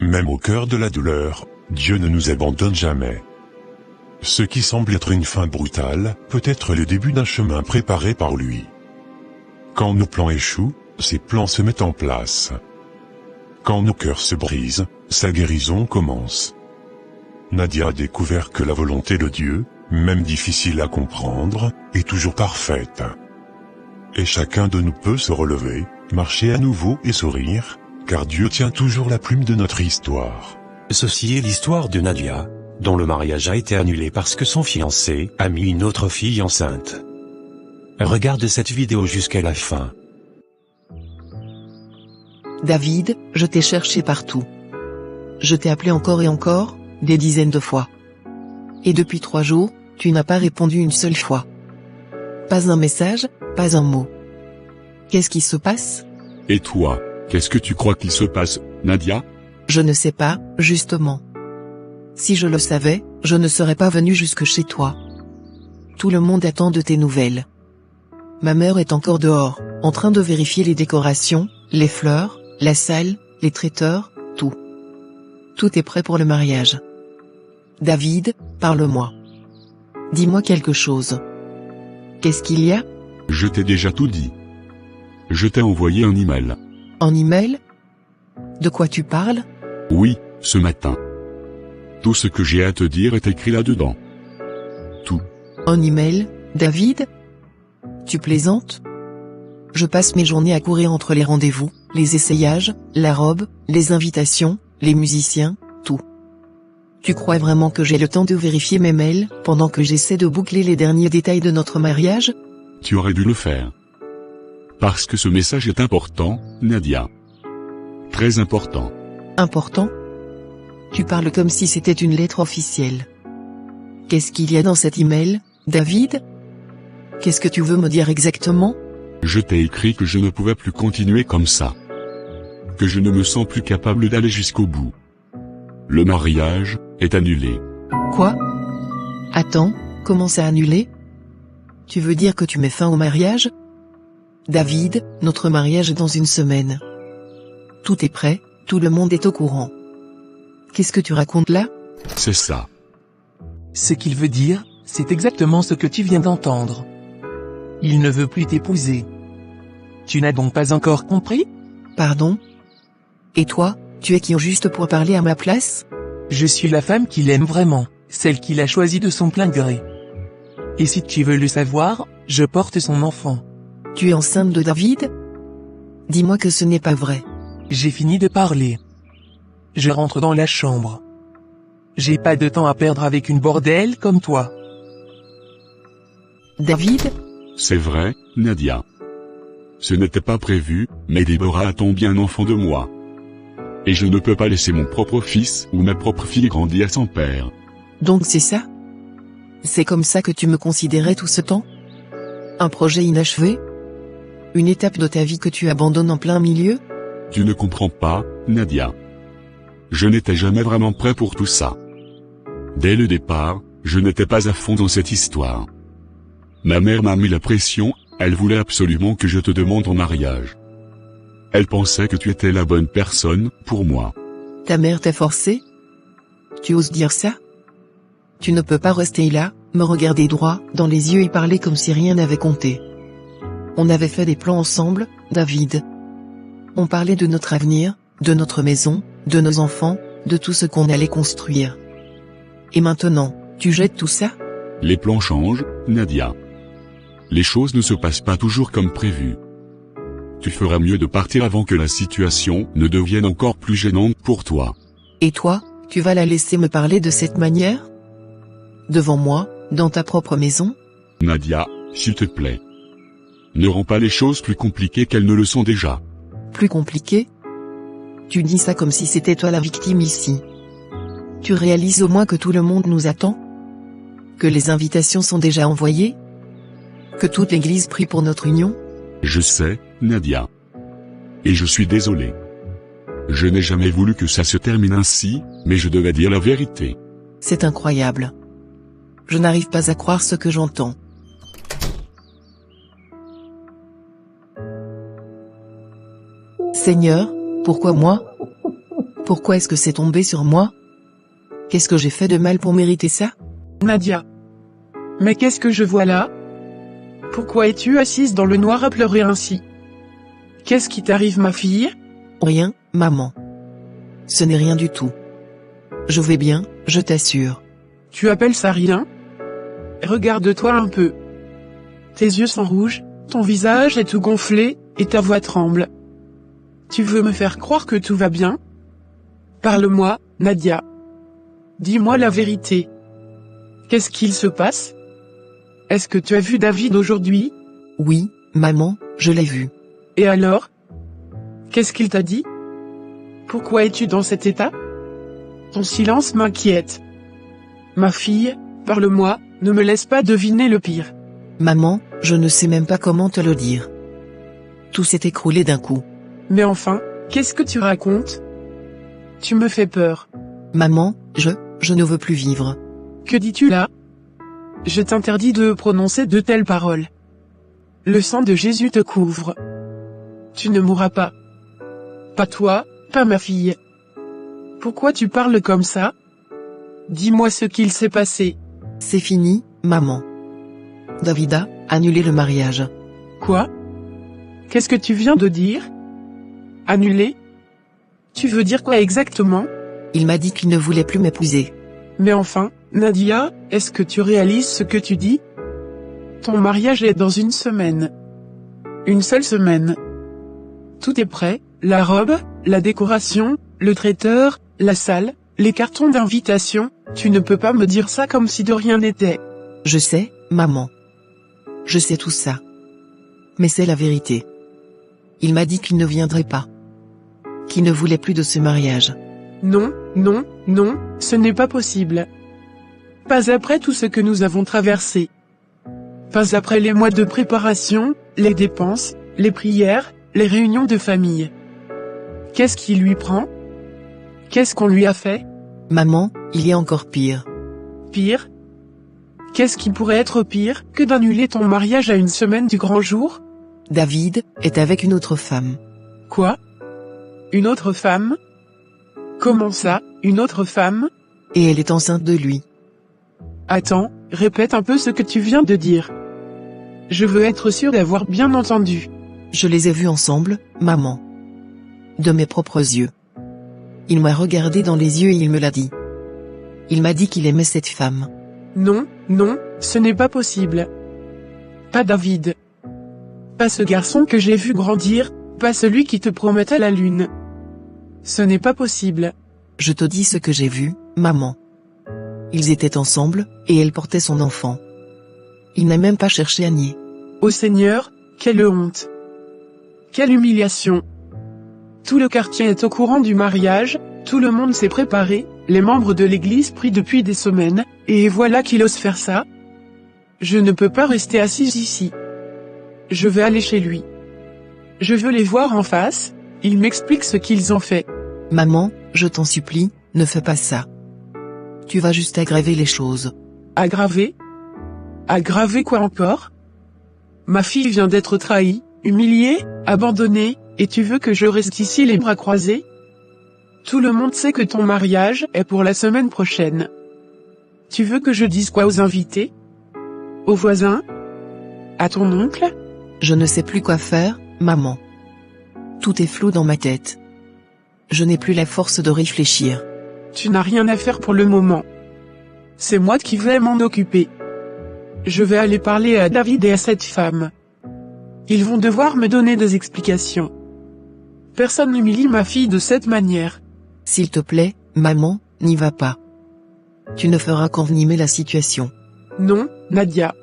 Même au cœur de la douleur, Dieu ne nous abandonne jamais. Ce qui semble être une fin brutale, peut être le début d'un chemin préparé par lui. Quand nos plans échouent, ses plans se mettent en place. Quand nos cœurs se brisent, sa guérison commence. Nadia a découvert que la volonté de Dieu, même difficile à comprendre, est toujours parfaite. Et chacun de nous peut se relever, marcher à nouveau et sourire, car Dieu tient toujours la plume de notre histoire. Ceci est l'histoire de Nadia, dont le mariage a été annulé parce que son fiancé a mis une autre fille enceinte. Regarde cette vidéo jusqu'à la fin. David, je t'ai cherché partout. Je t'ai appelé encore et encore, des dizaines de fois. Et depuis 3 jours, tu n'as pas répondu une seule fois. Pas un message, pas un mot. Qu'est-ce qui se passe? Et toi, qu'est-ce que tu crois qu'il se passe, Nadia? Je ne sais pas, justement. Si je le savais, je ne serais pas venu jusque chez toi. Tout le monde attend de tes nouvelles. Ma mère est encore dehors, en train de vérifier les décorations, les fleurs, la salle, les traiteurs, tout. Tout est prêt pour le mariage. David, parle-moi. Dis-moi quelque chose. Qu'est-ce qu'il y a? Je t'ai déjà tout dit. Je t'ai envoyé un email. En email? De quoi tu parles? Oui, ce matin. Tout ce que j'ai à te dire est écrit là-dedans. Tout. En email, David? Tu plaisantes? Je passe mes journées à courir entre les rendez-vous, les essayages, la robe, les invitations, les musiciens, tout. Tu crois vraiment que j'ai le temps de vérifier mes mails, pendant que j'essaie de boucler les derniers détails de notre mariage? Tu aurais dû le faire. Parce que ce message est important, Nadia. Très important. Important? Tu parles comme si c'était une lettre officielle. Qu'est-ce qu'il y a dans cet email, David? Qu'est-ce que tu veux me dire exactement? Je t'ai écrit que je ne pouvais plus continuer comme ça. Que je ne me sens plus capable d'aller jusqu'au bout. Le mariage est annulé. Quoi? Attends, comment ça annulé? Tu veux dire que tu mets fin au mariage? David, notre mariage est dans 1 semaine. Tout est prêt, tout le monde est au courant. Qu'est-ce que tu racontes là? C'est ça. Ce qu'il veut dire, c'est exactement ce que tu viens d'entendre. Il ne veut plus t'épouser. Tu n'as donc pas encore compris? Pardon? Et toi, tu es qui au juste pour parler à ma place? Je suis la femme qu'il aime vraiment, celle qu'il a choisie de son plein gré. Et si tu veux le savoir, je porte son enfant. Tu es enceinte de David? Dis-moi que ce n'est pas vrai. J'ai fini de parler. Je rentre dans la chambre. J'ai pas de temps à perdre avec une bordelle comme toi. David? C'est vrai, Nadia. Ce n'était pas prévu, mais Déborah attend bien un enfant de moi. Et je ne peux pas laisser mon propre fils ou ma propre fille grandir sans père. Donc c'est ça? C'est comme ça que tu me considérais tout ce temps? Un projet inachevé? Une étape de ta vie que tu abandonnes en plein milieu? Tu ne comprends pas, Nadia. Je n'étais jamais vraiment prêt pour tout ça. Dès le départ, je n'étais pas à fond dans cette histoire. Ma mère m'a mis la pression, elle voulait absolument que je te demande en mariage. Elle pensait que tu étais la bonne personne pour moi. Ta mère t'a forcé? Tu oses dire ça? Tu ne peux pas rester là, me regarder droit dans les yeux et parler comme si rien n'avait compté. On avait fait des plans ensemble, David. On parlait de notre avenir, de notre maison, de nos enfants, de tout ce qu'on allait construire. Et maintenant, tu jettes tout ça? Les plans changent, Nadia. Les choses ne se passent pas toujours comme prévu. Tu feras mieux de partir avant que la situation ne devienne encore plus gênante pour toi. Et toi, tu vas la laisser me parler de cette manière? Devant moi, dans ta propre maison? Nadia, s'il te plaît. Ne rends pas les choses plus compliquées qu'elles ne le sont déjà. Plus compliqué? Tu dis ça comme si c'était toi la victime ici. Tu réalises au moins que tout le monde nous attend? Que les invitations sont déjà envoyées? Que toute l'église prie pour notre union? Je sais, Nadia. Et je suis désolé. Je n'ai jamais voulu que ça se termine ainsi, mais je devais dire la vérité. C'est incroyable. Je n'arrive pas à croire ce que j'entends. Seigneur, pourquoi moi? Pourquoi est-ce que c'est tombé sur moi? Qu'est-ce que j'ai fait de mal pour mériter ça? Nadia. Mais qu'est-ce que je vois là? Pourquoi es-tu assise dans le noir à pleurer ainsi? Qu'est-ce qui t'arrive, ma fille? Rien, maman. Ce n'est rien du tout. Je vais bien, je t'assure. Tu appelles ça rien? Regarde-toi un peu. Tes yeux sont rouges, ton visage est tout gonflé, et ta voix tremble. Tu veux me faire croire que tout va bien? Parle-moi, Nadia. Dis-moi la vérité. Qu'est-ce qu'il se passe? Est-ce que tu as vu David aujourd'hui? Oui, maman, je l'ai vu. Et alors? Qu'est-ce qu'il t'a dit? Pourquoi es-tu dans cet état? Ton silence m'inquiète. Ma fille, parle-moi, ne me laisse pas deviner le pire. Maman, je ne sais même pas comment te le dire. Tout s'est écroulé d'un coup. Mais enfin, qu'est-ce que tu racontes? Tu me fais peur. Maman, je ne veux plus vivre. Que dis-tu là? Je t'interdis de prononcer de telles paroles. Le sang de Jésus te couvre. Tu ne mourras pas. Pas toi, pas ma fille. Pourquoi tu parles comme ça? Dis-moi ce qu'il s'est passé. C'est fini, maman. David a annulé le mariage. Quoi? Qu'est-ce que tu viens de dire? Annulé? Tu veux dire quoi exactement? Il m'a dit qu'il ne voulait plus m'épouser. Mais enfin, Nadia, est-ce que tu réalises ce que tu dis? Ton mariage est dans une semaine. Une seule semaine. Tout est prêt, la robe, la décoration, le traiteur, la salle, les cartons d'invitation, tu ne peux pas me dire ça comme si de rien n'était. Je sais, maman. Je sais tout ça. Mais c'est la vérité. Il m'a dit qu'il ne viendrait pas. Qu'il ne voulait plus de ce mariage. Non, non, non, ce n'est pas possible. Pas après tout ce que nous avons traversé. Pas après les mois de préparation, les dépenses, les prières, les réunions de famille. Qu'est-ce qui lui prend? Qu'est-ce qu'on lui a fait? Maman, il y a encore pire. Pire? Qu'est-ce qui pourrait être pire que d'annuler ton mariage à une semaine du grand jour? David est avec une autre femme. Quoi? Une autre femme? Comment ça, une autre femme? Et elle est enceinte de lui. Attends, répète un peu ce que tu viens de dire. Je veux être sûr d'avoir bien entendu. Je les ai vus ensemble, maman. De mes propres yeux. Il m'a regardé dans les yeux et il me l'a dit. Il m'a dit qu'il aimait cette femme. Non, non, ce n'est pas possible. Pas David. Pas ce garçon que j'ai vu grandir, pas celui qui te promettait la lune. Ce n'est pas possible. Je te dis ce que j'ai vu, maman. Ils étaient ensemble, et elle portait son enfant. Il n'a même pas cherché à nier. Ô Seigneur, quelle honte. Quelle humiliation. Tout le quartier est au courant du mariage, tout le monde s'est préparé, les membres de l'église prient depuis des semaines, et voilà qu'il ose faire ça. Je ne peux pas rester assise ici. Je vais aller chez lui. Je veux les voir en face, ils m'expliquent ce qu'ils ont fait. Maman, je t'en supplie, ne fais pas ça. Tu vas juste aggraver les choses. Aggraver? Aggraver quoi encore? Ma fille vient d'être trahie, humiliée, abandonnée, et tu veux que je reste ici les bras croisés? Tout le monde sait que ton mariage est pour la semaine prochaine. Tu veux que je dise quoi aux invités? Aux voisins? À ton oncle? Je ne sais plus quoi faire, maman. Tout est flou dans ma tête. Je n'ai plus la force de réfléchir. Tu n'as rien à faire pour le moment. C'est moi qui vais m'en occuper. Je vais aller parler à David et à cette femme. Ils vont devoir me donner des explications. Personne n'humilie ma fille de cette manière. S'il te plaît, maman, n'y va pas. Tu ne feras qu'envenimer la situation. Non, Nadia.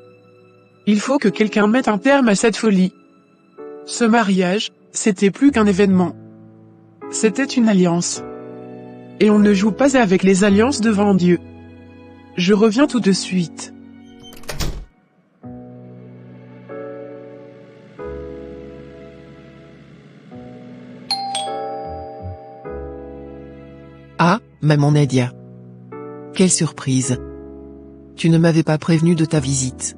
Il faut que quelqu'un mette un terme à cette folie. Ce mariage, c'était plus qu'un événement. C'était une alliance. Et on ne joue pas avec les alliances devant Dieu. Je reviens tout de suite. Ah, maman Nadia. Quelle surprise. Tu ne m'avais pas prévenu de ta visite.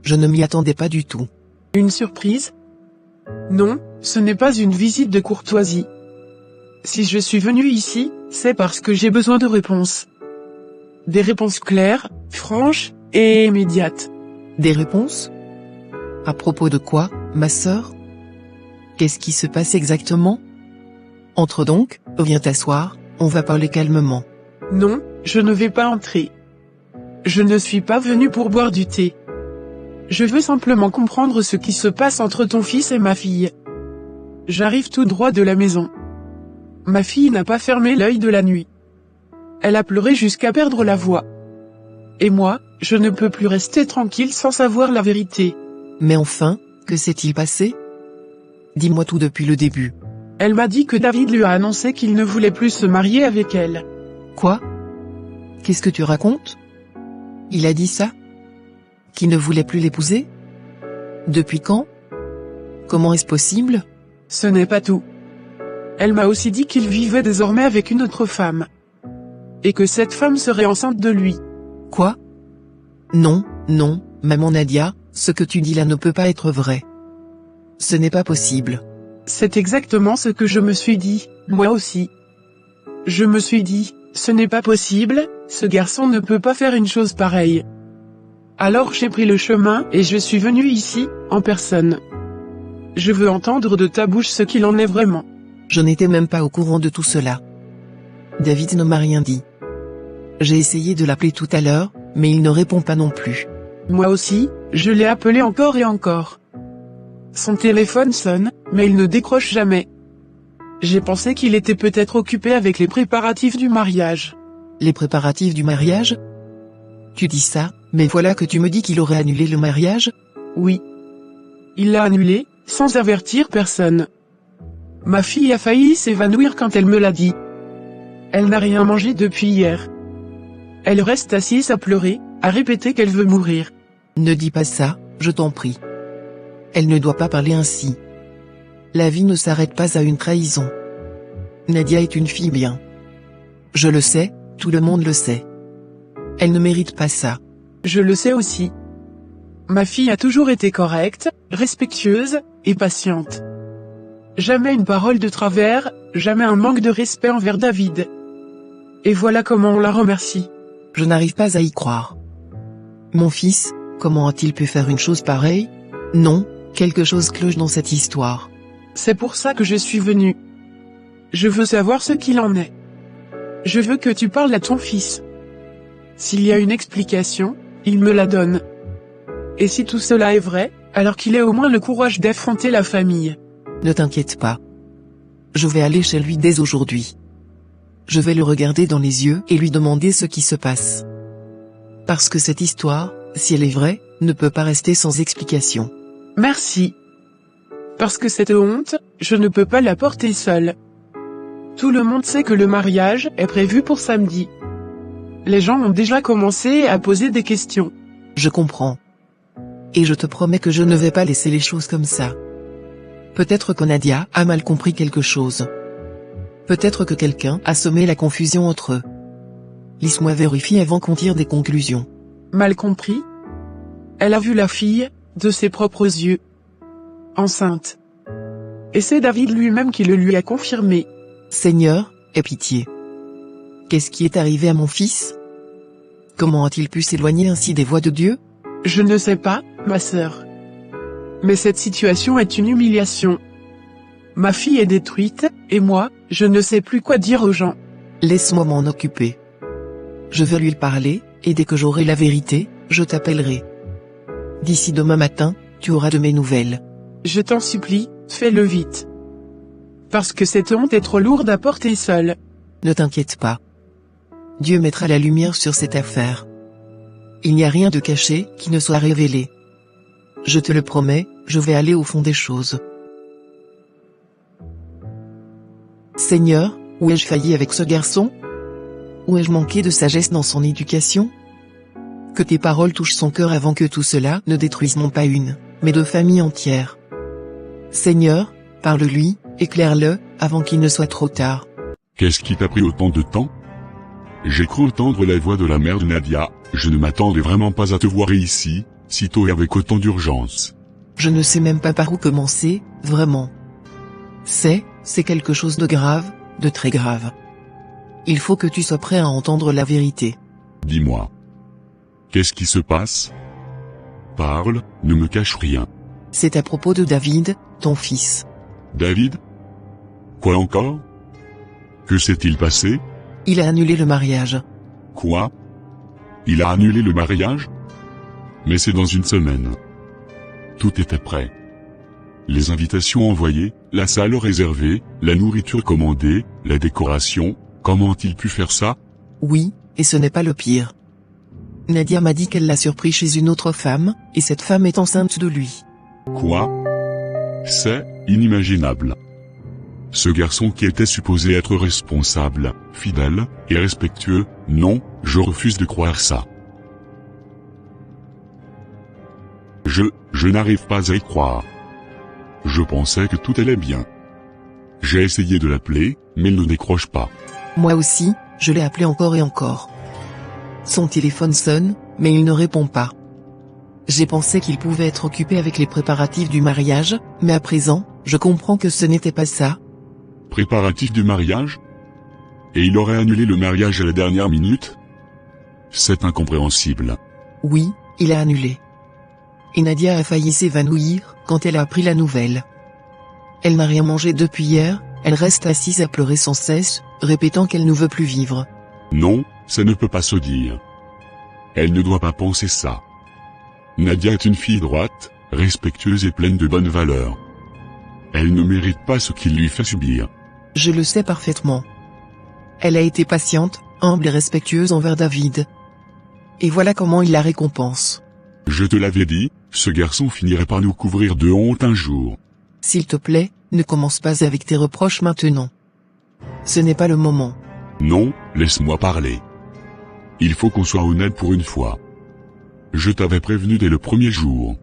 Je ne m'y attendais pas du tout. Une surprise? Non, ce n'est pas une visite de courtoisie. Si je suis venu ici, c'est parce que j'ai besoin de réponses. Des réponses claires, franches et immédiates. Des réponses? À propos de quoi, ma sœur? Qu'est-ce qui se passe exactement? Entre donc, viens t'asseoir, on va parler calmement. Non, je ne vais pas entrer. Je ne suis pas venu pour boire du thé. Je veux simplement comprendre ce qui se passe entre ton fils et ma fille. J'arrive tout droit de la maison. Ma fille n'a pas fermé l'œil de la nuit. Elle a pleuré jusqu'à perdre la voix. Et moi, je ne peux plus rester tranquille sans savoir la vérité. Mais enfin, que s'est-il passé? Dis-moi tout depuis le début. Elle m'a dit que David lui a annoncé qu'il ne voulait plus se marier avec elle. Quoi? Qu'est-ce que tu racontes? Il a dit ça? Qu'il ne voulait plus l'épouser? Depuis quand? Comment est-ce possible? Ce n'est pas tout. Elle m'a aussi dit qu'il vivait désormais avec une autre femme. Et que cette femme serait enceinte de lui. Quoi? Non, non, maman Nadia, ce que tu dis là ne peut pas être vrai. Ce n'est pas possible. C'est exactement ce que je me suis dit, moi aussi. Je me suis dit, ce n'est pas possible, ce garçon ne peut pas faire une chose pareille. Alors j'ai pris le chemin et je suis venu ici, en personne. Je veux entendre de ta bouche ce qu'il en est vraiment. Je n'étais même pas au courant de tout cela. David ne m'a rien dit. J'ai essayé de l'appeler tout à l'heure, mais il ne répond pas non plus. Moi aussi, je l'ai appelé encore et encore. Son téléphone sonne, mais il ne décroche jamais. J'ai pensé qu'il était peut-être occupé avec les préparatifs du mariage. Les préparatifs du mariage? Tu dis ça, mais voilà que tu me dis qu'il aurait annulé le mariage? Oui. Il l'a annulé, sans avertir personne. Ma fille a failli s'évanouir quand elle me l'a dit. Elle n'a rien mangé depuis hier. Elle reste assise à pleurer, à répéter qu'elle veut mourir. Ne dis pas ça, je t'en prie. Elle ne doit pas parler ainsi. La vie ne s'arrête pas à une trahison. Nadia est une fille bien. Je le sais, tout le monde le sait. Elle ne mérite pas ça. Je le sais aussi. Ma fille a toujours été correcte, respectueuse, et patiente. Jamais une parole de travers, jamais un manque de respect envers David. Et voilà comment on la remercie. Je n'arrive pas à y croire. Mon fils, comment a-t-il pu faire une chose pareille? Non, quelque chose cloche dans cette histoire. C'est pour ça que je suis venu. Je veux savoir ce qu'il en est. Je veux que tu parles à ton fils. S'il y a une explication, il me la donne. Et si tout cela est vrai, alors qu'il ait au moins le courage d'affronter la famille. Ne t'inquiète pas. Je vais aller chez lui dès aujourd'hui. Je vais le regarder dans les yeux et lui demander ce qui se passe. Parce que cette histoire, si elle est vraie, ne peut pas rester sans explication. Merci. Parce que cette honte, je ne peux pas la porter seule. Tout le monde sait que le mariage est prévu pour samedi. Les gens ont déjà commencé à poser des questions. Je comprends. Et je te promets que je ne vais pas laisser les choses comme ça. Peut-être que Nadia a mal compris quelque chose. Peut-être que quelqu'un a semé la confusion entre eux. Laisse-moi vérifier avant qu'on tire des conclusions. Mal compris? Elle a vu la fille, de ses propres yeux. Enceinte. Et c'est David lui-même qui le lui a confirmé. Seigneur, aie pitié. Qu'est-ce qui est arrivé à mon fils? Comment a-t-il pu s'éloigner ainsi des voies de Dieu? Je ne sais pas, ma sœur. Mais cette situation est une humiliation. Ma fille est détruite, et moi, je ne sais plus quoi dire aux gens. Laisse-moi m'en occuper. Je vais lui parler, et dès que j'aurai la vérité, je t'appellerai. D'ici demain matin, tu auras de mes nouvelles. Je t'en supplie, fais-le vite. Parce que cette honte est trop lourde à porter seule. Ne t'inquiète pas. Dieu mettra la lumière sur cette affaire. Il n'y a rien de caché qui ne soit révélé. Je te le promets, je vais aller au fond des choses. Seigneur, où ai-je failli avec ce garçon? Où ai-je manqué de sagesse dans son éducation? Que tes paroles touchent son cœur avant que tout cela ne détruise non pas une, mais deux familles entières. Seigneur, parle-lui, éclaire-le, avant qu'il ne soit trop tard. Qu'est-ce qui t'a pris autant de temps? J'ai cru entendre la voix de la mère de Nadia, je ne m'attendais vraiment pas à te voir ici, si tôt et avec autant d'urgence. Je ne sais même pas par où commencer, vraiment. C'est quelque chose de grave, de très grave. Il faut que tu sois prêt à entendre la vérité. Dis-moi. Qu'est-ce qui se passe? Parle, ne me cache rien. C'est à propos de David, ton fils. David? Quoi encore? Que s'est-il passé? Il a annulé le mariage. Quoi? Il a annulé le mariage? Mais c'est dans une semaine. Tout était prêt. Les invitations envoyées, la salle réservée, la nourriture commandée, la décoration, comment a-t-il pu faire ça? Oui, et ce n'est pas le pire. Nadia m'a dit qu'elle l'a surpris chez une autre femme, et cette femme est enceinte de lui. Quoi? C'est inimaginable. Ce garçon qui était supposé être responsable, fidèle et respectueux, non, je refuse de croire ça. Je n'arrive pas à y croire. Je pensais que tout allait bien. J'ai essayé de l'appeler, mais il ne décroche pas. Moi aussi, je l'ai appelé encore et encore. Son téléphone sonne, mais il ne répond pas. J'ai pensé qu'il pouvait être occupé avec les préparatifs du mariage, mais à présent, je comprends que ce n'était pas ça. Préparatif du mariage? Et il aurait annulé le mariage à la dernière minute? C'est incompréhensible. Oui, il a annulé. Et Nadia a failli s'évanouir quand elle a appris la nouvelle. Elle n'a rien mangé depuis hier, elle reste assise à pleurer sans cesse, répétant qu'elle ne veut plus vivre. Non, ça ne peut pas se dire. Elle ne doit pas penser ça. Nadia est une fille droite, respectueuse et pleine de bonnes valeurs. Elle ne mérite pas ce qu'il lui fait subir. Je le sais parfaitement. Elle a été patiente, humble et respectueuse envers David. Et voilà comment il la récompense. Je te l'avais dit, ce garçon finirait par nous couvrir de honte un jour. S'il te plaît, ne commence pas avec tes reproches maintenant. Ce n'est pas le moment. Non, laisse-moi parler. Il faut qu'on soit honnête pour une fois. Je t'avais prévenu dès le premier jour.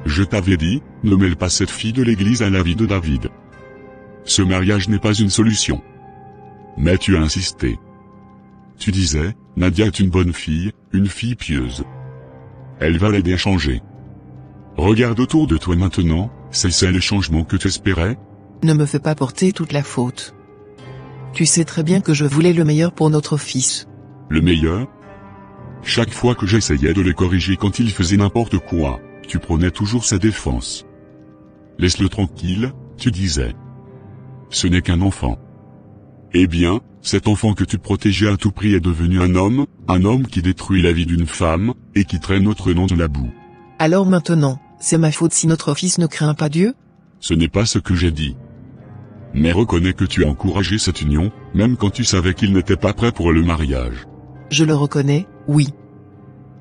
Je t'avais dit, ne mêle pas cette fille de l'église à la vie de David. Ce mariage n'est pas une solution. Mais tu as insisté. Tu disais, Nadia est une bonne fille, une fille pieuse. Elle va l'aider à changer. Regarde autour de toi maintenant, c'est ça le changement que tu espérais? Ne me fais pas porter toute la faute. Tu sais très bien que je voulais le meilleur pour notre fils. Le meilleur? Chaque fois que j'essayais de le corriger quand il faisait n'importe quoi, tu prenais toujours sa défense. Laisse-le tranquille, tu disais. Ce n'est qu'un enfant. Eh bien, cet enfant que tu protégeais à tout prix est devenu un homme qui détruit la vie d'une femme, et qui traîne notre nom dans la boue. Alors maintenant, c'est ma faute si notre fils ne craint pas Dieu? Ce n'est pas ce que j'ai dit. Mais reconnais que tu as encouragé cette union, même quand tu savais qu'il n'était pas prêt pour le mariage. Je le reconnais, oui.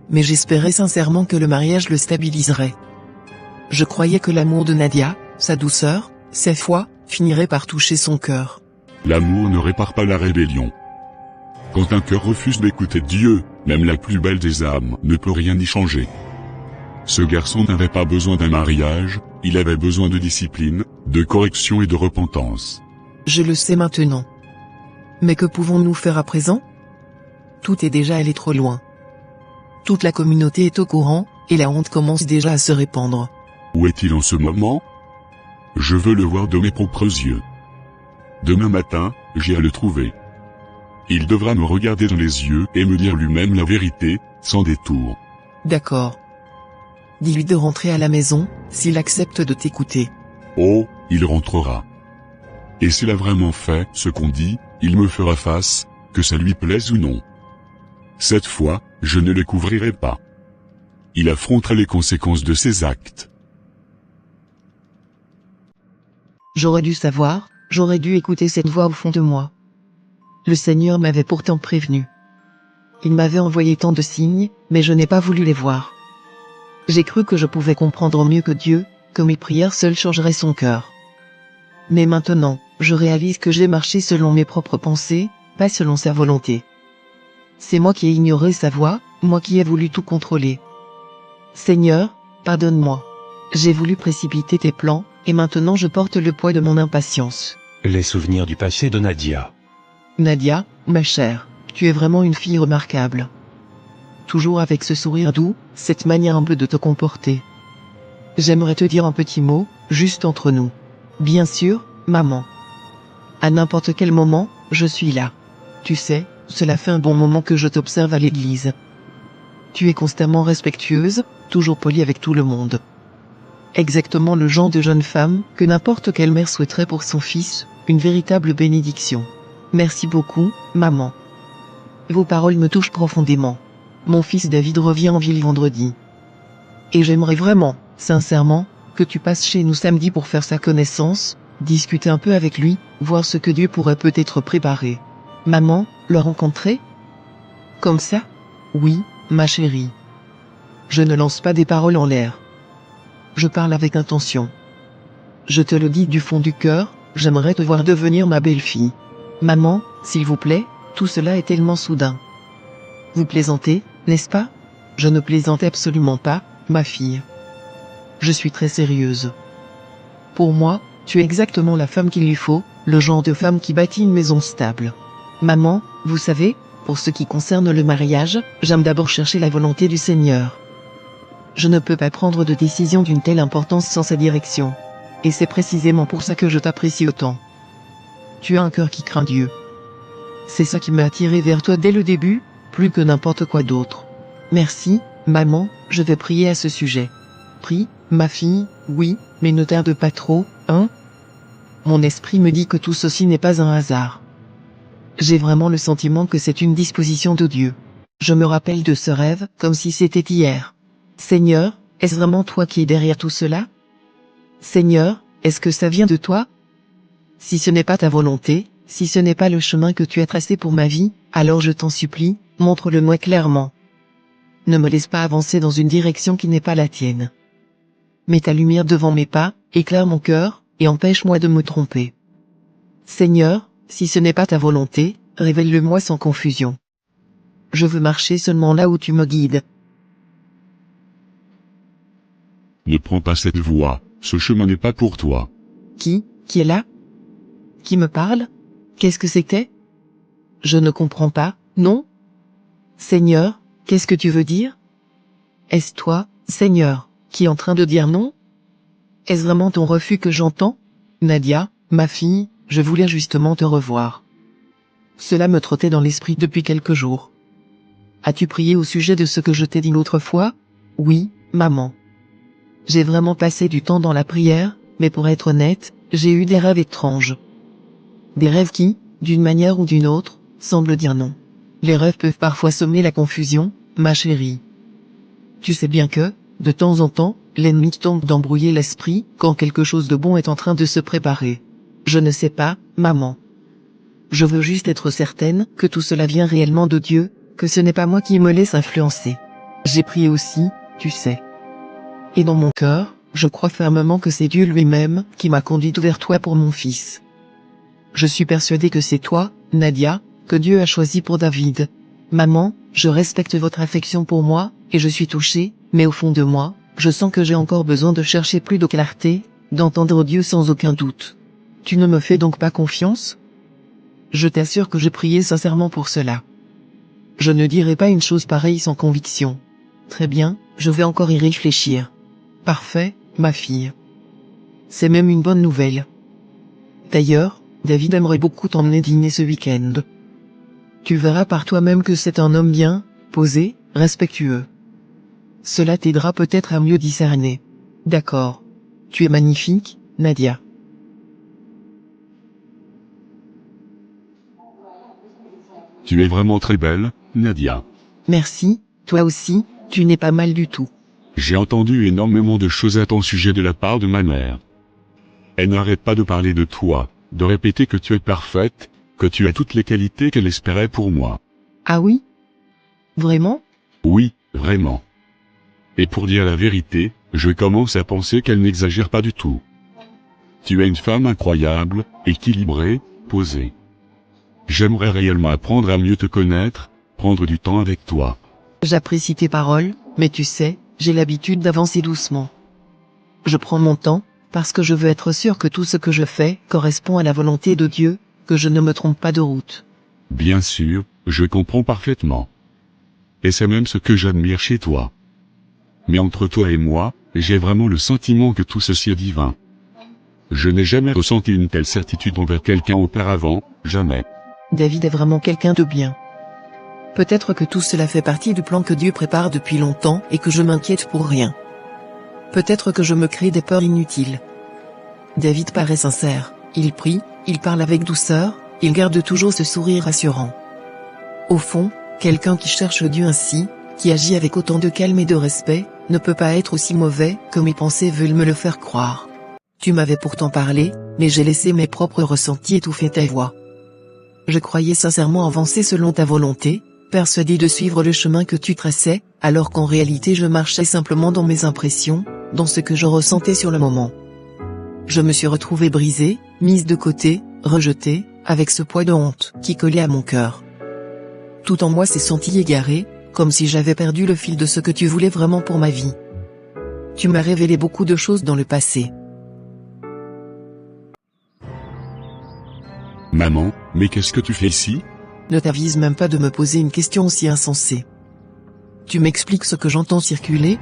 Mais j'espérais sincèrement que le mariage le stabiliserait. Je croyais que l'amour de Nadia, sa douceur, sa foi, finirait par toucher son cœur. L'amour ne répare pas la rébellion. Quand un cœur refuse d'écouter Dieu, même la plus belle des âmes ne peut rien y changer. Ce garçon n'avait pas besoin d'un mariage, il avait besoin de discipline, de correction et de repentance. Je le sais maintenant. Mais que pouvons-nous faire à présent? Tout est déjà allé trop loin. Toute la communauté est au courant, et la honte commence déjà à se répandre. Où est-il en ce moment? Je veux le voir de mes propres yeux. Demain matin, j'ai à le trouver. Il devra me regarder dans les yeux et me dire lui-même la vérité, sans détour. D'accord. Dis-lui de rentrer à la maison, s'il accepte de t'écouter. Oh, il rentrera. Et s'il a vraiment fait ce qu'on dit, il me fera face, que ça lui plaise ou non. Cette fois, je ne le couvrirai pas. Il affrontera les conséquences de ses actes. J'aurais dû savoir, j'aurais dû écouter cette voix au fond de moi. Le Seigneur m'avait pourtant prévenu. Il m'avait envoyé tant de signes, mais je n'ai pas voulu les voir. J'ai cru que je pouvais comprendre mieux que Dieu, que mes prières seules changeraient son cœur. Mais maintenant, je réalise que j'ai marché selon mes propres pensées, pas selon sa volonté. C'est moi qui ai ignoré sa voix, moi qui ai voulu tout contrôler. Seigneur, pardonne-moi. J'ai voulu précipiter tes plans, et maintenant je porte le poids de mon impatience. Les souvenirs du passé de Nadia. Nadia, ma chère, tu es vraiment une fille remarquable. Toujours avec ce sourire doux, cette manière humble de te comporter. J'aimerais te dire un petit mot, juste entre nous. Bien sûr, maman. À n'importe quel moment, je suis là. Tu sais, cela fait un bon moment que je t'observe à l'église. Tu es constamment respectueuse, toujours polie avec tout le monde. Exactement le genre de jeune femme que n'importe quelle mère souhaiterait pour son fils, une véritable bénédiction. Merci beaucoup, maman. Vos paroles me touchent profondément. Mon fils David revient en ville vendredi. Et j'aimerais vraiment, sincèrement, que tu passes chez nous samedi pour faire sa connaissance, discuter un peu avec lui, voir ce que Dieu pourrait peut-être préparer. Maman, le rencontrer? Comme ça? Oui, ma chérie. Je ne lance pas des paroles en l'air. Je parle avec intention. Je te le dis du fond du cœur, j'aimerais te voir devenir ma belle-fille. Maman, s'il vous plaît, tout cela est tellement soudain. Vous plaisantez, n'est-ce pas? Je ne plaisante absolument pas, ma fille. Je suis très sérieuse. Pour moi, tu es exactement la femme qu'il lui faut, le genre de femme qui bâtit une maison stable. Maman, vous savez, pour ce qui concerne le mariage, j'aime d'abord chercher la volonté du Seigneur. Je ne peux pas prendre de décision d'une telle importance sans sa direction. Et c'est précisément pour ça que je t'apprécie autant. Tu as un cœur qui craint Dieu. C'est ça qui m'a attiré vers toi dès le début, plus que n'importe quoi d'autre. Merci, maman, je vais prier à ce sujet. Prie, ma fille, oui, mais ne tarde pas trop, hein? Mon esprit me dit que tout ceci n'est pas un hasard. J'ai vraiment le sentiment que c'est une disposition de Dieu. Je me rappelle de ce rêve, comme si c'était hier. Seigneur, est-ce vraiment toi qui es derrière tout cela? Seigneur, est-ce que ça vient de toi? Si ce n'est pas ta volonté, si ce n'est pas le chemin que tu as tracé pour ma vie, alors je t'en supplie, montre-le-moi clairement. Ne me laisse pas avancer dans une direction qui n'est pas la tienne. Mets ta lumière devant mes pas, éclaire mon cœur, et empêche-moi de me tromper. Seigneur, si ce n'est pas ta volonté, révèle-le-moi sans confusion. Je veux marcher seulement là où tu me guides. Ne prends pas cette voie, ce chemin n'est pas pour toi. Qui est là? Qui me parle? Qu'est-ce que c'était? Je ne comprends pas, non? Seigneur, qu'est-ce que tu veux dire? Est-ce toi, Seigneur, qui est en train de dire non? Est-ce vraiment ton refus que j'entends? Nadia, ma fille, je voulais justement te revoir. Cela me trottait dans l'esprit depuis quelques jours. As-tu prié au sujet de ce que je t'ai dit l'autre fois? Oui, maman. J'ai vraiment passé du temps dans la prière, mais pour être honnête, j'ai eu des rêves étranges. Des rêves qui, d'une manière ou d'une autre, semblent dire non. Les rêves peuvent parfois semer la confusion, ma chérie. Tu sais bien que, de temps en temps, l'ennemi tente d'embrouiller l'esprit quand quelque chose de bon est en train de se préparer. Je ne sais pas, maman. Je veux juste être certaine que tout cela vient réellement de Dieu, que ce n'est pas moi qui me laisse influencer. J'ai prié aussi, tu sais. Et dans mon cœur, je crois fermement que c'est Dieu lui-même qui m'a conduite vers toi pour mon fils. Je suis persuadée que c'est toi, Nadia, que Dieu a choisi pour David. Maman, je respecte votre affection pour moi, et je suis touchée, mais au fond de moi, je sens que j'ai encore besoin de chercher plus de clarté, d'entendre Dieu sans aucun doute. Tu ne me fais donc pas confiance? Je t'assure que j'ai prié sincèrement pour cela. Je ne dirai pas une chose pareille sans conviction. Très bien, je vais encore y réfléchir. Parfait, ma fille. C'est même une bonne nouvelle. D'ailleurs, David aimerait beaucoup t'emmener dîner ce week-end. Tu verras par toi-même que c'est un homme bien, posé, respectueux. Cela t'aidera peut-être à mieux discerner. D'accord. Tu es magnifique, Nadia. Tu es vraiment très belle, Nadia. Merci, toi aussi, tu n'es pas mal du tout. J'ai entendu énormément de choses à ton sujet de la part de ma mère. Elle n'arrête pas de parler de toi, de répéter que tu es parfaite, que tu as toutes les qualités qu'elle espérait pour moi. Ah oui? Vraiment? Oui, vraiment. Et pour dire la vérité, je commence à penser qu'elle n'exagère pas du tout. Tu es une femme incroyable, équilibrée, posée. J'aimerais réellement apprendre à mieux te connaître, prendre du temps avec toi. J'apprécie tes paroles, mais tu sais, j'ai l'habitude d'avancer doucement. Je prends mon temps, parce que je veux être sûr que tout ce que je fais correspond à la volonté de Dieu, que je ne me trompe pas de route. Bien sûr, je comprends parfaitement. Et c'est même ce que j'admire chez toi. Mais entre toi et moi, j'ai vraiment le sentiment que tout ceci est divin. Je n'ai jamais ressenti une telle certitude envers quelqu'un auparavant, jamais. David est vraiment quelqu'un de bien. Peut-être que tout cela fait partie du plan que Dieu prépare depuis longtemps et que je m'inquiète pour rien. Peut-être que je me crée des peurs inutiles. David paraît sincère, il prie, il parle avec douceur, il garde toujours ce sourire rassurant. Au fond, quelqu'un qui cherche Dieu ainsi, qui agit avec autant de calme et de respect, ne peut pas être aussi mauvais que mes pensées veulent me le faire croire. Tu m'avais pourtant parlé, mais j'ai laissé mes propres ressentis étouffer ta voix. Je croyais sincèrement avancer selon ta volonté, persuadé de suivre le chemin que tu traçais, alors qu'en réalité je marchais simplement dans mes impressions, dans ce que je ressentais sur le moment. Je me suis retrouvée brisée, mise de côté, rejetée, avec ce poids de honte qui collait à mon cœur. Tout en moi s'est senti égaré, comme si j'avais perdu le fil de ce que tu voulais vraiment pour ma vie. Tu m'as révélé beaucoup de choses dans le passé. Maman, mais qu'est-ce que tu fais ici? Ne t'avise même pas de me poser une question aussi insensée. Tu m'expliques ce que j'entends circuler?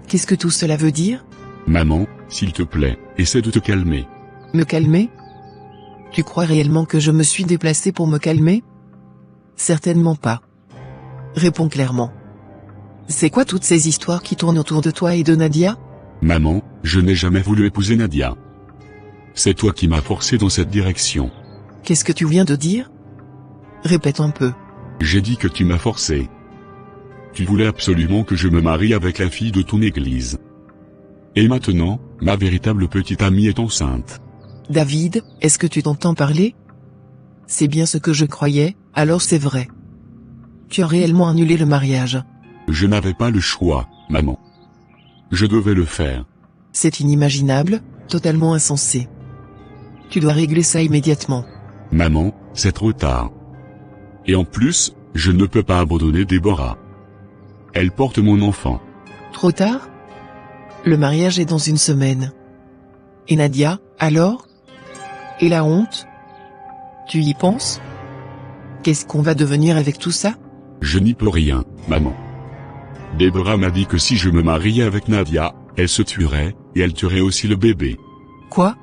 Qu'est-ce que tout cela veut dire? Maman, s'il te plaît, essaie de te calmer. Me calmer? Tu crois réellement que je me suis déplacé pour me calmer? Certainement pas. Réponds clairement. C'est quoi toutes ces histoires qui tournent autour de toi et de Nadia? Maman, je n'ai jamais voulu épouser Nadia. C'est toi qui m'as forcé dans cette direction. Qu'est-ce que tu viens de dire? Répète un peu. J'ai dit que tu m'as forcé. Tu voulais absolument que je me marie avec la fille de ton église. Et maintenant, ma véritable petite amie est enceinte. David, est-ce que tu t'entends parler? C'est bien ce que je croyais, alors c'est vrai. Tu as réellement annulé le mariage. Je n'avais pas le choix, maman. Je devais le faire. C'est inimaginable, totalement insensé. Tu dois régler ça immédiatement. Maman, c'est trop tard. Et en plus, je ne peux pas abandonner Déborah. Elle porte mon enfant. Trop tard? Le mariage est dans une semaine. Et Nadia, alors? Et la honte? Tu y penses? Qu'est-ce qu'on va devenir avec tout ça? Je n'y peux rien, maman. Déborah m'a dit que si je me mariais avec Nadia, elle se tuerait, et elle tuerait aussi le bébé. Quoi?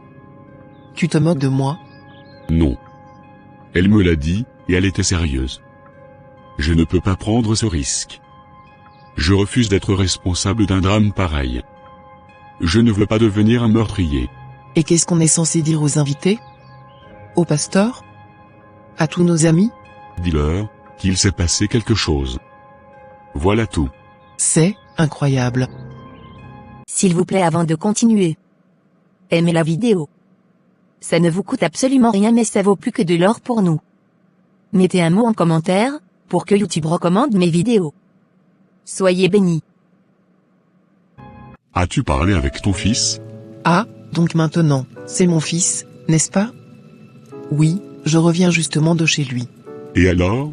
Tu te moques de moi? Non. Elle me l'a dit, et elle était sérieuse. Je ne peux pas prendre ce risque. Je refuse d'être responsable d'un drame pareil. Je ne veux pas devenir un meurtrier. Et qu'est-ce qu'on est censé dire aux invités? Au pasteur? À tous nos amis? Dis-leur qu'il s'est passé quelque chose. Voilà tout. C'est incroyable. S'il vous plaît, avant de continuer, aimez la vidéo. Ça ne vous coûte absolument rien, mais ça vaut plus que de l'or pour nous. Mettez un mot en commentaire, pour que YouTube recommande mes vidéos. Soyez bénis. As-tu parlé avec ton fils? Ah, donc maintenant, c'est mon fils, n'est-ce pas? Oui, je reviens justement de chez lui. Et alors?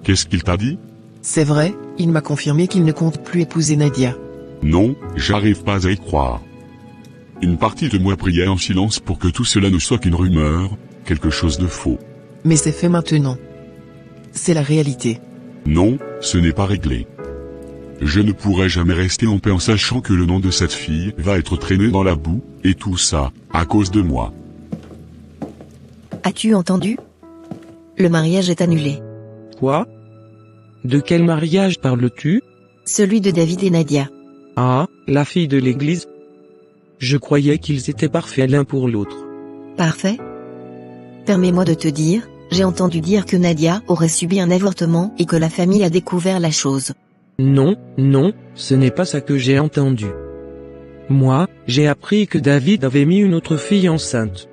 Qu'est-ce qu'il t'a dit? C'est vrai, il m'a confirmé qu'il ne compte plus épouser Nadia. Non, j'arrive pas à y croire. Une partie de moi priait en silence pour que tout cela ne soit qu'une rumeur, quelque chose de faux. Mais c'est fait maintenant. C'est la réalité. Non, ce n'est pas réglé. Je ne pourrai jamais rester en paix en sachant que le nom de cette fille va être traîné dans la boue, et tout ça, à cause de moi. As-tu entendu? Le mariage est annulé. Quoi? De quel mariage parles-tu? Celui de David et Nadia. Ah, la fille de l'église? Je croyais qu'ils étaient parfaits l'un pour l'autre. Parfait? Permets-moi de te dire, j'ai entendu dire que Nadia aurait subi un avortement et que la famille a découvert la chose. Non, non, ce n'est pas ça que j'ai entendu. Moi, j'ai appris que David avait mis une autre fille enceinte.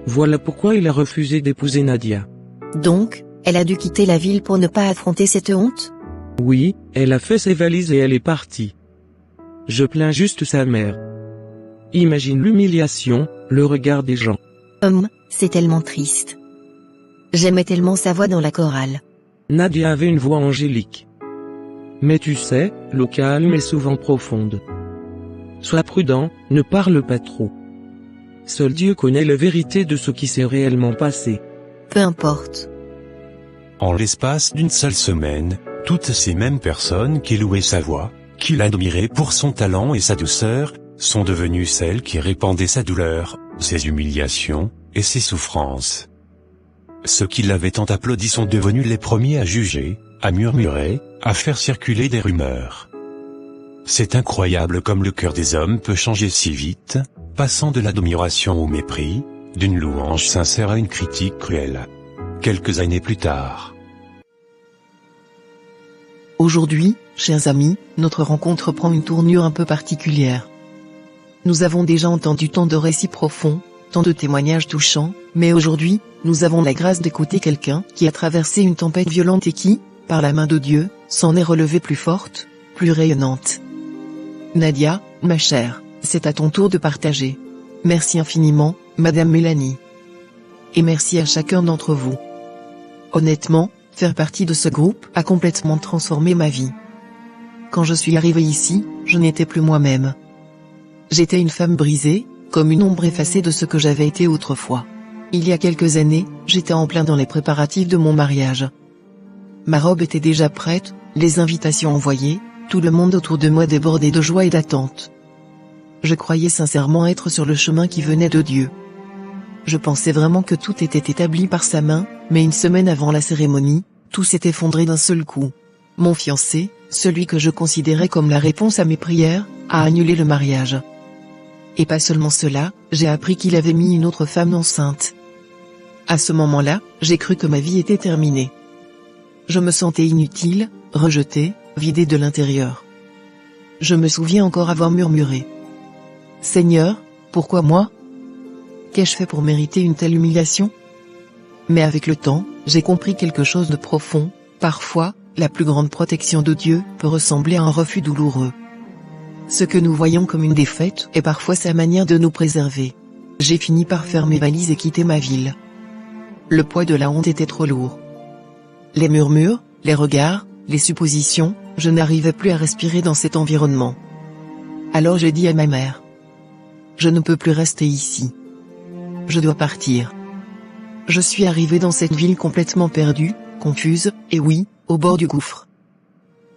Voilà pourquoi il a refusé d'épouser Nadia. Donc, elle a dû quitter la ville pour ne pas affronter cette honte? Oui, elle a fait ses valises et elle est partie. Je plains juste sa mère. Imagine l'humiliation, le regard des gens. C'est tellement triste. J'aimais tellement sa voix dans la chorale. Nadia avait une voix angélique. Mais tu sais, l'eau calme est souvent profonde. Sois prudent, ne parle pas trop. Seul Dieu connaît la vérité de ce qui s'est réellement passé. Peu importe. En l'espace d'une seule semaine, toutes ces mêmes personnes qui louaient sa voix, qui l'admiraient pour son talent et sa douceur, sont devenues celles qui répandaient sa douleur, ses humiliations, et ses souffrances. Ceux qui l'avaient tant applaudi sont devenus les premiers à juger, à murmurer, à faire circuler des rumeurs. C'est incroyable comme le cœur des hommes peut changer si vite, passant de l'admiration au mépris, d'une louange sincère à une critique cruelle. Quelques années plus tard. Aujourd'hui, chers amis, notre rencontre prend une tournure un peu particulière. Nous avons déjà entendu tant de récits profonds, tant de témoignages touchants, mais aujourd'hui, nous avons la grâce d'écouter quelqu'un qui a traversé une tempête violente et qui, par la main de Dieu, s'en est relevée plus forte, plus rayonnante. Nadia, ma chère, c'est à ton tour de partager. Merci infiniment, Madame Mélanie. Et merci à chacun d'entre vous. Honnêtement, faire partie de ce groupe a complètement transformé ma vie. Quand je suis arrivée ici, je n'étais plus moi-même. J'étais une femme brisée, comme une ombre effacée de ce que j'avais été autrefois. Il y a quelques années, j'étais en plein dans les préparatifs de mon mariage. Ma robe était déjà prête, les invitations envoyées, tout le monde autour de moi débordait de joie et d'attente. Je croyais sincèrement être sur le chemin qui venait de Dieu. Je pensais vraiment que tout était établi par sa main, mais une semaine avant la cérémonie, tout s'est effondré d'un seul coup. Mon fiancé, celui que je considérais comme la réponse à mes prières, a annulé le mariage. Et pas seulement cela, j'ai appris qu'il avait mis une autre femme enceinte. À ce moment-là, j'ai cru que ma vie était terminée. Je me sentais inutile, rejetée, vidée de l'intérieur. Je me souviens encore avoir murmuré. « Seigneur, pourquoi moi ? Qu'ai-je fait pour mériter une telle humiliation ?» Mais avec le temps, j'ai compris quelque chose de profond. Parfois, la plus grande protection de Dieu peut ressembler à un refus douloureux. Ce que nous voyons comme une défaite est parfois sa manière de nous préserver. J'ai fini par faire mes valises et quitter ma ville. Le poids de la honte était trop lourd. Les murmures, les regards, les suppositions, je n'arrivais plus à respirer dans cet environnement. Alors j'ai dit à ma mère: « Je ne peux plus rester ici. Je dois partir. » Je suis arrivée dans cette ville complètement perdue, confuse, et oui, au bord du gouffre.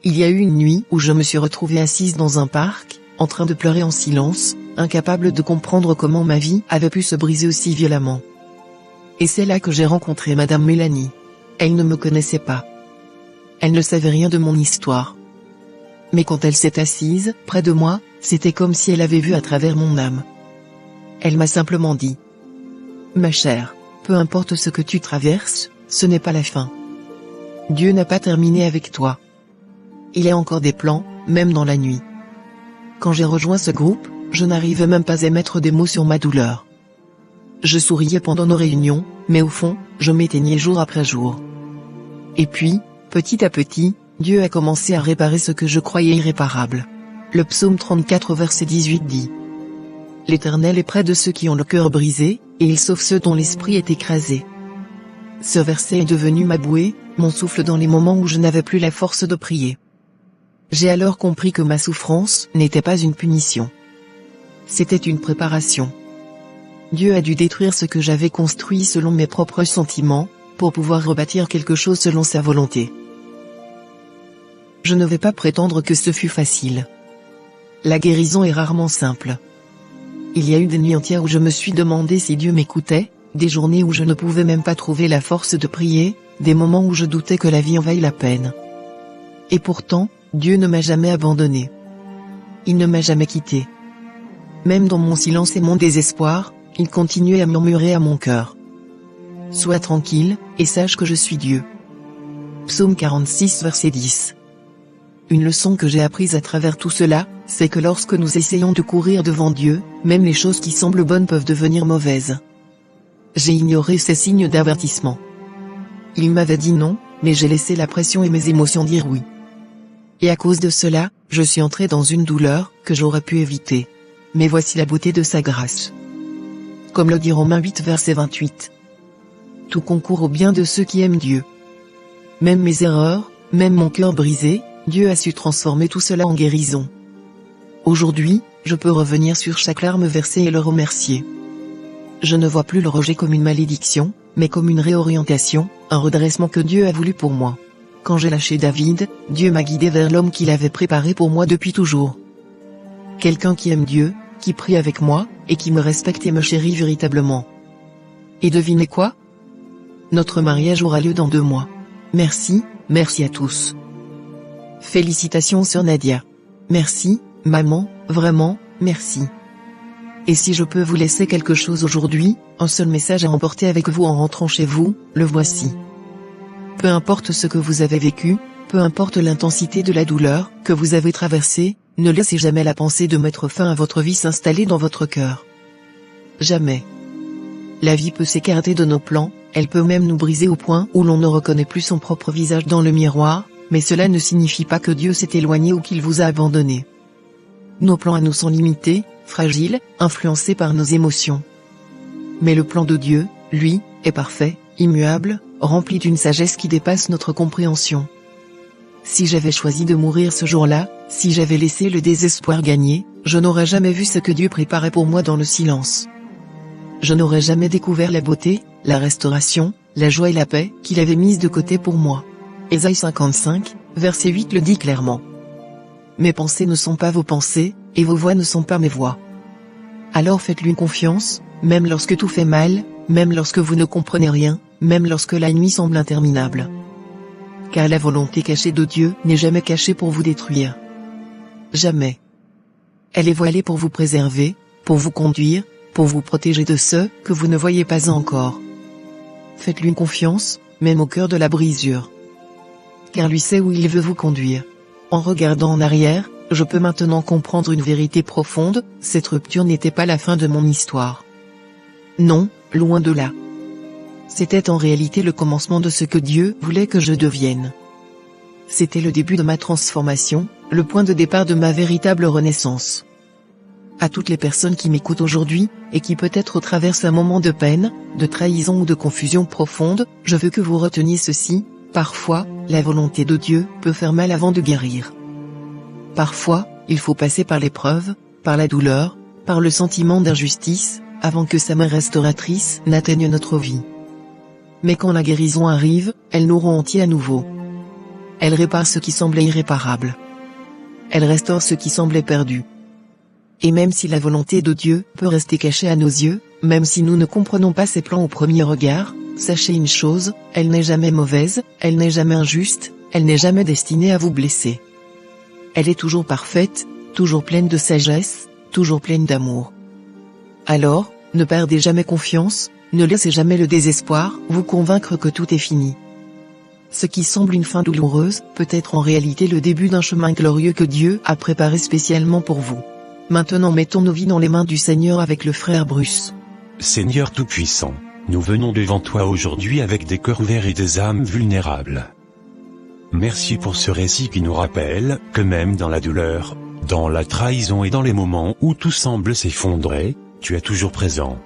Il y a eu une nuit où je me suis retrouvée assise dans un parc, en train de pleurer en silence, incapable de comprendre comment ma vie avait pu se briser aussi violemment. Et c'est là que j'ai rencontré Madame Mélanie. Elle ne me connaissait pas. Elle ne savait rien de mon histoire. Mais quand elle s'est assise, près de moi, c'était comme si elle avait vu à travers mon âme. Elle m'a simplement dit: « Ma chère, peu importe ce que tu traverses, ce n'est pas la fin. Dieu n'a pas terminé avec toi. Il y a encore des plans, même dans la nuit. » Quand j'ai rejoint ce groupe, je n'arrivais même pas à mettre des mots sur ma douleur. Je souriais pendant nos réunions, mais au fond, je m'éteignais jour après jour. Et puis, petit à petit, Dieu a commencé à réparer ce que je croyais irréparable. Le psaume 34 verset 18 dit: « L'Éternel est près de ceux qui ont le cœur brisé, et il sauve ceux dont l'esprit est écrasé. » Ce verset est devenu ma bouée, mon souffle dans les moments où je n'avais plus la force de prier. J'ai alors compris que ma souffrance n'était pas une punition. C'était une préparation. Dieu a dû détruire ce que j'avais construit selon mes propres sentiments, pour pouvoir rebâtir quelque chose selon sa volonté. Je ne vais pas prétendre que ce fut facile. La guérison est rarement simple. Il y a eu des nuits entières où je me suis demandé si Dieu m'écoutait, des journées où je ne pouvais même pas trouver la force de prier, des moments où je doutais que la vie en vaille la peine. Et pourtant, Dieu ne m'a jamais abandonné. Il ne m'a jamais quitté. Même dans mon silence et mon désespoir, il continuait à murmurer à mon cœur: « Sois tranquille, et sache que je suis Dieu. » Psaume 46 verset 10. Une leçon que j'ai apprise à travers tout cela, c'est que lorsque nous essayons de courir devant Dieu, même les choses qui semblent bonnes peuvent devenir mauvaises. J'ai ignoré ces signes d'avertissement. Il m'avait dit non, mais j'ai laissé la pression et mes émotions dire oui. Et à cause de cela, je suis entré dans une douleur que j'aurais pu éviter. Mais voici la beauté de sa grâce. Comme le dit Romains 8 verset 28. Tout concourt au bien de ceux qui aiment Dieu. Même mes erreurs, même mon cœur brisé, Dieu a su transformer tout cela en guérison. Aujourd'hui, je peux revenir sur chaque larme versée et le remercier. Je ne vois plus le rejet comme une malédiction, mais comme une réorientation, un redressement que Dieu a voulu pour moi. Quand j'ai lâché David, Dieu m'a guidé vers l'homme qu'il avait préparé pour moi depuis toujours. Quelqu'un qui aime Dieu, qui prie avec moi, et qui me respecte et me chérit véritablement. Et devinez quoi? Notre mariage aura lieu dans 2 mois. Merci, merci à tous. Félicitations sœur Nadia. Merci, maman, vraiment, merci. Et si je peux vous laisser quelque chose aujourd'hui, un seul message à emporter avec vous en rentrant chez vous, le voici. Peu importe ce que vous avez vécu, peu importe l'intensité de la douleur que vous avez traversée, ne laissez jamais la pensée de mettre fin à votre vie s'installer dans votre cœur. Jamais. La vie peut s'écarter de nos plans, elle peut même nous briser au point où l'on ne reconnaît plus son propre visage dans le miroir, mais cela ne signifie pas que Dieu s'est éloigné ou qu'il vous a abandonné. Nos plans à nous sont limités, fragiles, influencés par nos émotions. Mais le plan de Dieu, lui, est parfait, immuable, rempli d'une sagesse qui dépasse notre compréhension. Si j'avais choisi de mourir ce jour-là, si j'avais laissé le désespoir gagner, je n'aurais jamais vu ce que Dieu préparait pour moi dans le silence. Je n'aurais jamais découvert la beauté, la restauration, la joie et la paix qu'il avait mises de côté pour moi. Ésaïe 55, verset 8 le dit clairement. Mes pensées ne sont pas vos pensées, et vos voix ne sont pas mes voix. Alors faites-lui confiance, même lorsque tout fait mal, même lorsque vous ne comprenez rien, même lorsque la nuit semble interminable. Car la volonté cachée de Dieu n'est jamais cachée pour vous détruire. Jamais. Elle est voilée pour vous préserver, pour vous conduire, pour vous protéger de ceux que vous ne voyez pas encore. Faites-lui confiance, même au cœur de la brisure. Car lui sait où il veut vous conduire. En regardant en arrière, je peux maintenant comprendre une vérité profonde, cette rupture n'était pas la fin de mon histoire. Non, loin de là. C'était en réalité le commencement de ce que Dieu voulait que je devienne. C'était le début de ma transformation, le point de départ de ma véritable renaissance. À toutes les personnes qui m'écoutent aujourd'hui, et qui peut-être traversent un moment de peine, de trahison ou de confusion profonde, je veux que vous reteniez ceci, parfois, la volonté de Dieu peut faire mal avant de guérir. Parfois, il faut passer par l'épreuve, par la douleur, par le sentiment d'injustice, avant que sa main restauratrice n'atteigne notre vie. Mais quand la guérison arrive, elle nous rend entiers à nouveau. Elle répare ce qui semblait irréparable. Elle restaure ce qui semblait perdu. Et même si la volonté de Dieu peut rester cachée à nos yeux, même si nous ne comprenons pas ses plans au premier regard, sachez une chose, elle n'est jamais mauvaise, elle n'est jamais injuste, elle n'est jamais destinée à vous blesser. Elle est toujours parfaite, toujours pleine de sagesse, toujours pleine d'amour. Alors, ne perdez jamais confiance, ne laissez jamais le désespoir vous convaincre que tout est fini. Ce qui semble une fin douloureuse, peut être en réalité le début d'un chemin glorieux que Dieu a préparé spécialement pour vous. Maintenant mettons nos vies dans les mains du Seigneur avec le frère Bruce. Seigneur Tout-Puissant, nous venons devant toi aujourd'hui avec des cœurs ouverts et des âmes vulnérables. Merci pour ce récit qui nous rappelle que même dans la douleur, dans la trahison et dans les moments où tout semble s'effondrer, tu es toujours présent.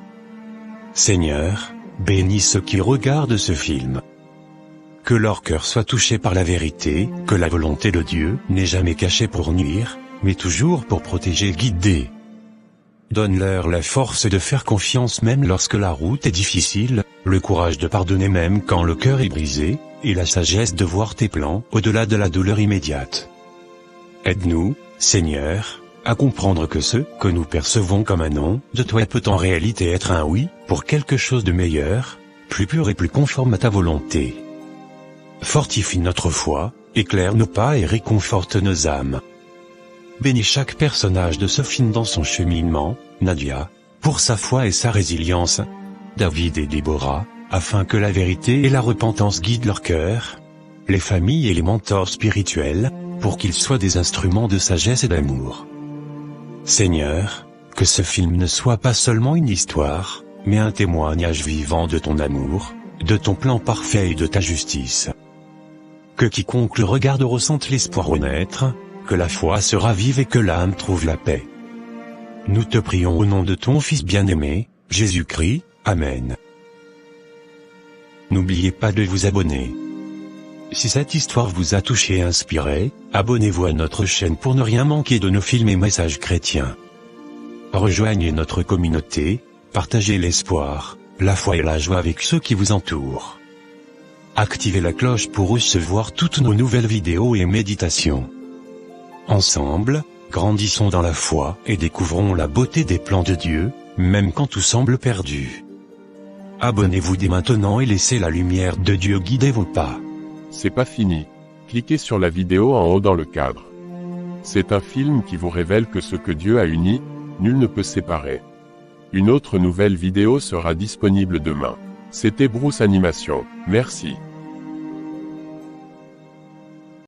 Seigneur, bénis ceux qui regardent ce film. Que leur cœur soit touché par la vérité, que la volonté de Dieu n'est jamais cachée pour nuire, mais toujours pour protéger et guider. Donne-leur la force de faire confiance même lorsque la route est difficile, le courage de pardonner même quand le cœur est brisé, et la sagesse de voir tes plans au-delà de la douleur immédiate. Aide-nous, Seigneur, à comprendre que ce que nous percevons comme un non de toi peut en réalité être un oui, pour quelque chose de meilleur, plus pur et plus conforme à ta volonté. Fortifie notre foi, éclaire nos pas et réconforte nos âmes. Bénis chaque personnage de ce film dans son cheminement, Nadia, pour sa foi et sa résilience, David et Déborah, afin que la vérité et la repentance guident leur cœur, les familles et les mentors spirituels, pour qu'ils soient des instruments de sagesse et d'amour. Seigneur, que ce film ne soit pas seulement une histoire, mais un témoignage vivant de ton amour, de ton plan parfait et de ta justice. Que quiconque le regarde ressente l'espoir renaître, que la foi se ravive et que l'âme trouve la paix. Nous te prions au nom de ton Fils bien-aimé, Jésus-Christ, Amen. N'oubliez pas de vous abonner. Si cette histoire vous a touché et inspiré, abonnez-vous à notre chaîne pour ne rien manquer de nos films et messages chrétiens. Rejoignez notre communauté, partagez l'espoir, la foi et la joie avec ceux qui vous entourent. Activez la cloche pour recevoir toutes nos nouvelles vidéos et méditations. Ensemble, grandissons dans la foi et découvrons la beauté des plans de Dieu, même quand tout semble perdu. Abonnez-vous dès maintenant et laissez la lumière de Dieu guider vos pas. C'est pas fini. Cliquez sur la vidéo en haut dans le cadre. C'est un film qui vous révèle que ce que Dieu a uni, nul ne peut séparer. Une autre nouvelle vidéo sera disponible demain. C'était Bruce Animation. Merci.